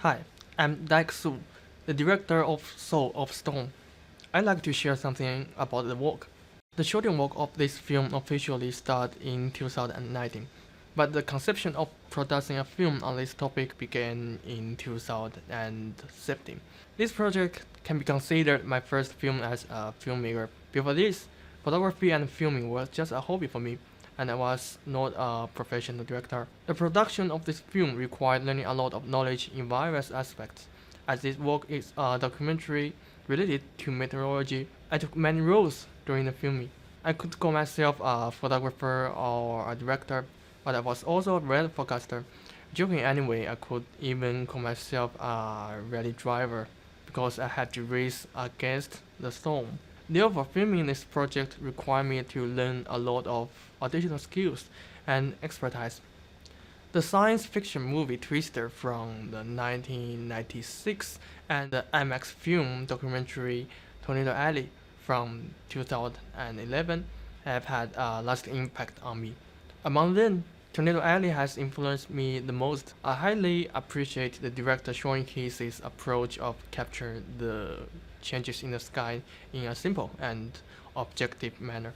Hi, I'm Dike, the director of Soul of Stone. I'd like to share something about the work. The shooting work of this film officially started in 2019, but the conception of producing a film on this topic began in 2017. This project can be considered my first film as a filmmaker. Before this, photography and filming was just a hobby for me, and I was not a professional director. The production of this film required learning a lot of knowledge in various aspects. As this work is a documentary related to meteorology, I took many roles during the filming. I could call myself a photographer or a director, but I was also a rally forecaster. Joking anyway, I could even call myself a rally driver because I had to race against the storm. Therefore, filming this project required me to learn a lot of additional skills and expertise. The science fiction movie Twister from the 1996 and the IMAX film documentary Tornado Alley from 2011 have had a lasting impact on me. Among them, Tornado Alley has influenced me the most. I highly appreciate the director Sean Casey's approach of capture the changes in the sky in a simple and objective manner.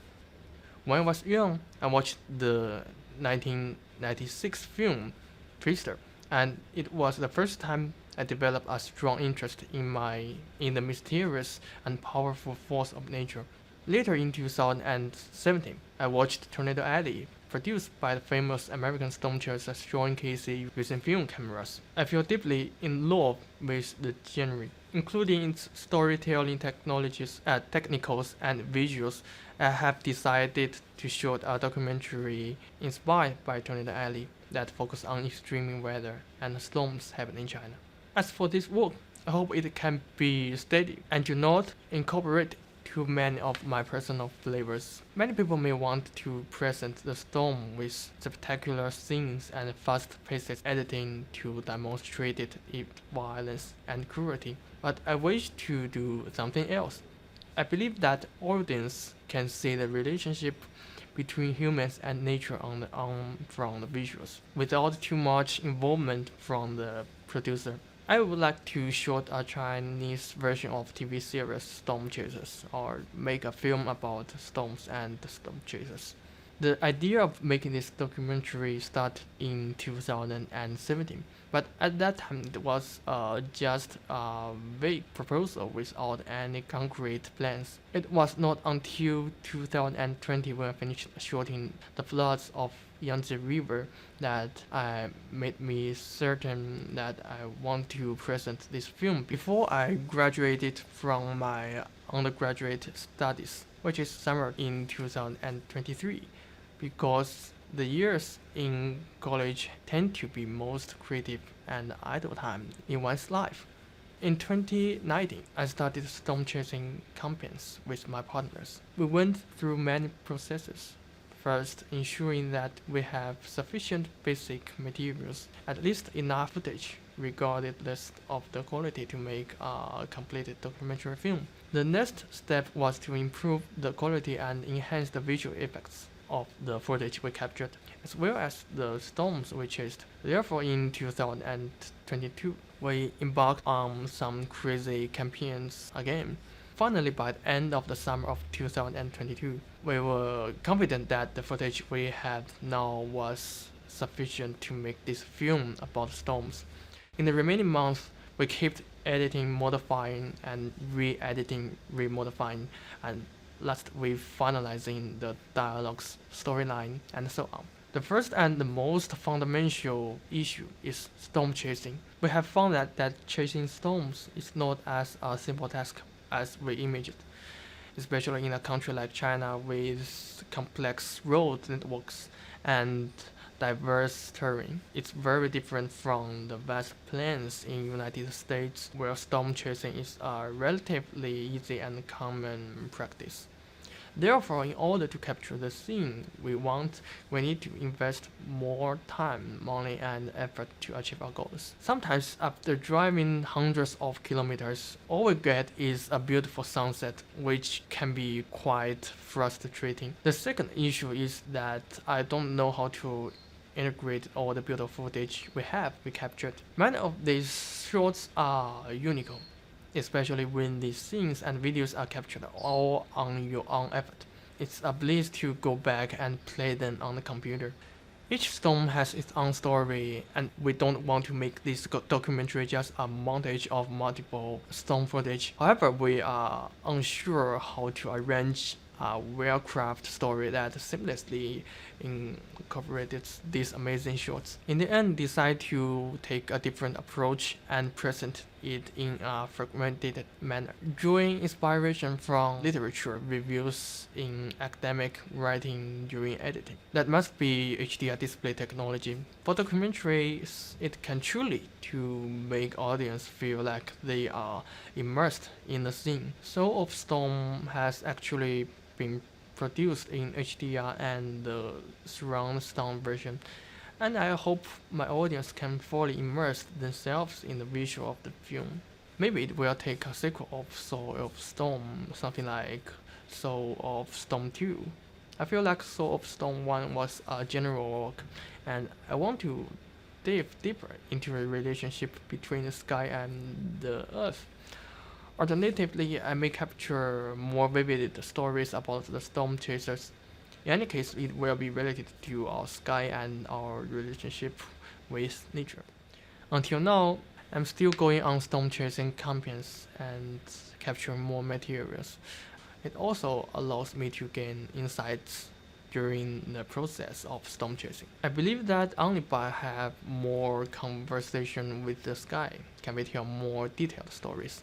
When I was young, I watched the 1996 film Twister, and it was the first time I developed a strong interest in the mysterious and powerful force of nature. Later in 2017, I watched Tornado Alley, produced by the famous American storm chaser Sean Casey using film cameras. I feel deeply in love with the genre, including its storytelling technicals and visuals. I have decided to shoot a documentary inspired by Tornado Alley that focuses on extreme weather and storms happening in China. As for this work, I hope it can be steady and do not incorporate too many of my personal flavors. Many people may want to present the storm with spectacular scenes and fast-paced editing to demonstrate its violence and cruelty, but I wish to do something else. I believe that audience can see the relationship between humans and nature from the visuals, without too much involvement from the producer. I would like to shoot a Chinese version of TV series Storm Chasers or make a film about storms and storm chasers. The idea of making this documentary started in 2017, but at that time it was just a vague proposal without any concrete plans. It was not until 2020 when I finished shooting the floods of Yangtze River that I made me certain that I want to present this film before I graduated from my undergraduate studies, which is summer in 2023, because the years in college tend to be most creative and idle time in one's life. In 2019, I started storm chasing campaigns with my partners. We went through many processes. First, ensuring that we have sufficient basic materials, at least enough footage, regardless of the quality to make a completed documentary film. The next step was to improve the quality and enhance the visual effects of the footage we captured, as well as the storms we chased. Therefore, in 2022, we embarked on some crazy campaigns again. Finally, by the end of the summer of 2022, we were confident that the footage we had now was sufficient to make this film about storms. In the remaining months, we kept editing, modifying, and re-editing, re-modifying, and last we finalizing the dialogues, storyline, and so on. The first and the most fundamental issue is storm chasing. We have found that chasing storms is not as a simple task as we imagined, especially in a country like China with complex road networks and diverse terrain. It's very different from the vast plains in United States where storm chasing is a relatively easy and common practice. Therefore, in order to capture the scene we want, we need to invest more time, money, and effort to achieve our goals. Sometimes, after driving hundreds of kilometers, all we get is a beautiful sunset, which can be quite frustrating. The second issue is that I don't know how to integrate all the beautiful footage we captured. Many of these shots are unique, especially when the scenes and videos are captured all on your own effort. It's a bliss to go back and play them on the computer. Each stone has its own story, and we don't want to make this documentary just a montage of multiple stone footage. However, we are unsure how to arrange a well-crafted story that seamlessly incorporates these amazing shots. In the end, decide to take a different approach and present it in a fragmented manner, drawing inspiration from literature reviews in academic writing during editing. That must be HDR display technology. For documentaries, it can truly to make audience feel like they are immersed in the scene. Soul of Stone has actually been produced in HDR and the surround sound version, and I hope my audience can fully immerse themselves in the visual of the film. Maybe it will take a sequel of Soul of Stone, something like Soul of Stone 2. I feel like Soul of Stone 1 was a general work, and I want to dive deeper into the relationship between the sky and the earth. Alternatively, I may capture more vivid stories about the storm chasers. In any case, it will be related to our sky and our relationship with nature. Until now, I'm still going on storm chasing campaigns and capturing more materials. It also allows me to gain insights during the process of storm chasing. I believe that only by have more conversation with the sky can we tell more detailed stories.